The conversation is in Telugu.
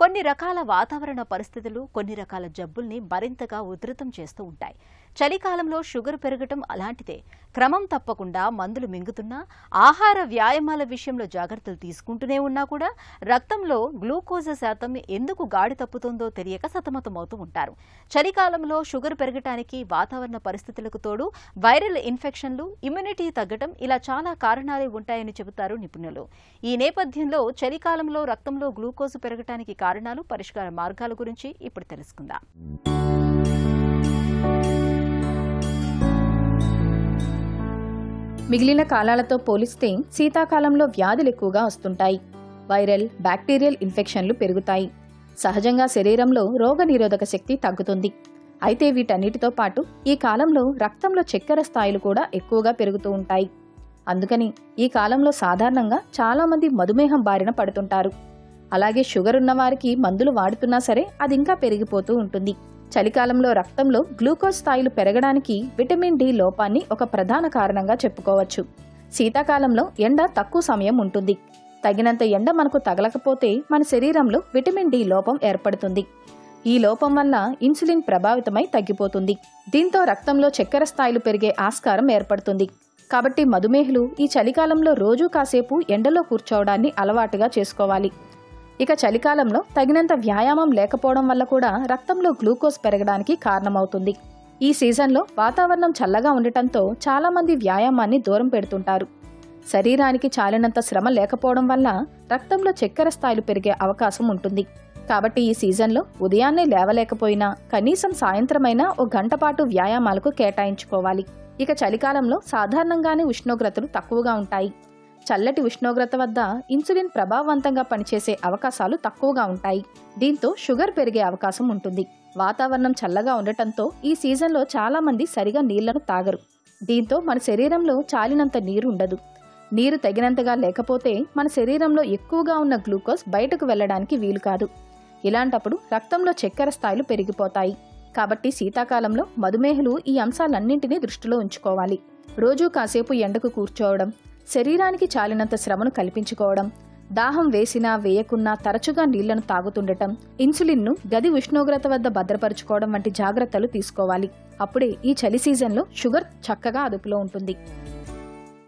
కొన్ని రకాల వాతావరణ పరిస్థితులు కొన్ని రకాల జబ్బుల్ని మరింతగా ఉధృతం చేస్తూ ఉంటాయి. చలికాలంలో షుగర్ పెరగటం అలాంటిదే. క్రమం తప్పకుండా మందులు మింగుతున్నా, ఆహార వ్యాయామాల విషయంలో జాగ్రత్తలు తీసుకుంటూనే ఉన్నా కూడా రక్తంలో గ్లూకోజ్ శాతం ఎందుకు గాడి తప్పుతుందో తెలియక సతమతమవుతూ ఉంటారు. చలికాలంలో షుగర్ పెరగటానికి వాతావరణ పరిస్థితులకు తోడు వైరల్ ఇన్ఫెక్షన్లు, ఇమ్యూనిటీ తగ్గటం ఇలా చాలా కారణాలే ఉంటాయని చెబుతారు నిపుణులు. ఈ నేపథ్యంలో చలికాలంలో రక్తంలో గ్లూకోజ్ పెరగటానికి కారణాలు, పరిష్కార మార్గాల గురించి ఇప్పుడు తెలుసుకుందాం. మిగిలిన కాలాలతో పోలిస్తే శీతాకాలంలో వ్యాధులు ఎక్కువగా వస్తుంటాయి. వైరల్, బ్యాక్టీరియల్ ఇన్ఫెక్షన్లు పెరుగుతాయి. సహజంగా శరీరంలో రోగనిరోధక శక్తి తగ్గుతుంది. అయితే వీటన్నిటితో పాటు ఈ కాలంలో రక్తంలో చక్కెర స్థాయిలు కూడా ఎక్కువగా పెరుగుతూ ఉంటాయి. అందుకని ఈ కాలంలో సాధారణంగా చాలామంది మధుమేహం బారిన పడుతుంటారు. అలాగే షుగర్ ఉన్నవారికి మందులు వాడుతున్నా సరే అది ఇంకా పెరిగిపోతూ ఉంటుంది. చలికాలంలో రక్తంలో గ్లూకోజ్ స్థాయిలు పెరగడానికి విటమిన్ డి లోపాన్ని ఒక ప్రధాన కారణంగా చెప్పుకోవచ్చు. శీతాకాలంలో ఎండ తక్కువ సమయం ఉంటుంది. తగినంత ఎండ మనకు తగలకపోతే మన శరీరంలో విటమిన్ డి లోపం ఏర్పడుతుంది. ఈ లోపం వల్ల ఇన్సులిన్ ప్రభావితమై తగ్గిపోతుంది. దీంతో రక్తంలో చక్కెర స్థాయిలు పెరిగే ఆస్కారం ఏర్పడుతుంది. కాబట్టి మధుమేహులు ఈ చలికాలంలో రోజూ కాసేపు ఎండలో కూర్చోవడాన్ని అలవాటుగా చేసుకోవాలి. ఇక చలికాలంలో తగినంత వ్యాయామం లేకపోవడం వల్ల కూడా రక్తంలో గ్లూకోజ్ పెరగడానికి కారణమవుతుంది. ఈ సీజన్లో వాతావరణం చల్లగా ఉండటంతో చాలామంది వ్యాయామాన్ని దూరం పెడుతుంటారు. శరీరానికి చాలినంత శ్రమ లేకపోవడం వల్ల రక్తంలో చక్కెర స్థాయిలు పెరిగే అవకాశం ఉంటుంది. కాబట్టి ఈ సీజన్లో ఉదయాన్నే లేవలేకపోయినా కనీసం సాయంత్రమైనా ఓ గంట పాటు వ్యాయామాలకు కేటాయించుకోవాలి. ఇక చలికాలంలో సాధారణంగానే ఉష్ణోగ్రతలు తక్కువగా ఉంటాయి. చల్లటి ఉష్ణోగ్రత వద్ద ఇన్సులిన్ ప్రభావవంతంగా పనిచేసే అవకాశాలు తక్కువగా ఉంటాయి. దీంతో షుగర్ పెరిగే అవకాశం ఉంటుంది. వాతావరణం చల్లగా ఉండటంతో ఈ సీజన్లో చాలామంది సరిగా నీళ్లను తాగరు. దీంతో మన శరీరంలో చాలినంత నీరు ఉండదు. నీరు తగినంతగా లేకపోతే మన శరీరంలో ఎక్కువగా ఉన్న గ్లూకోజ్ బయటకు వెళ్లడానికి వీలు కాదు. ఇలాంటప్పుడు రక్తంలో చక్కెర స్థాయిలు పెరిగిపోతాయి. కాబట్టి శీతాకాలంలో మధుమేహులు ఈ అంశాలన్నింటినీ దృష్టిలో ఉంచుకోవాలి. రోజూ కాసేపు ఎండకు కూర్చోవడం, శరీరానికి చాలినంత శ్రమను కల్పించుకోవడం, దాహం వేసినా వేయకున్నా తరచుగా నీళ్లను తాగుతుండటం, ఇన్సులిన్ను గది ఉష్ణోగ్రత వద్ద భద్రపరుచుకోవడం వంటి జాగ్రత్తలు తీసుకోవాలి. అప్పుడే ఈ చలి సీజన్లో షుగర్ చక్కగా అదుపులో ఉంటుంది.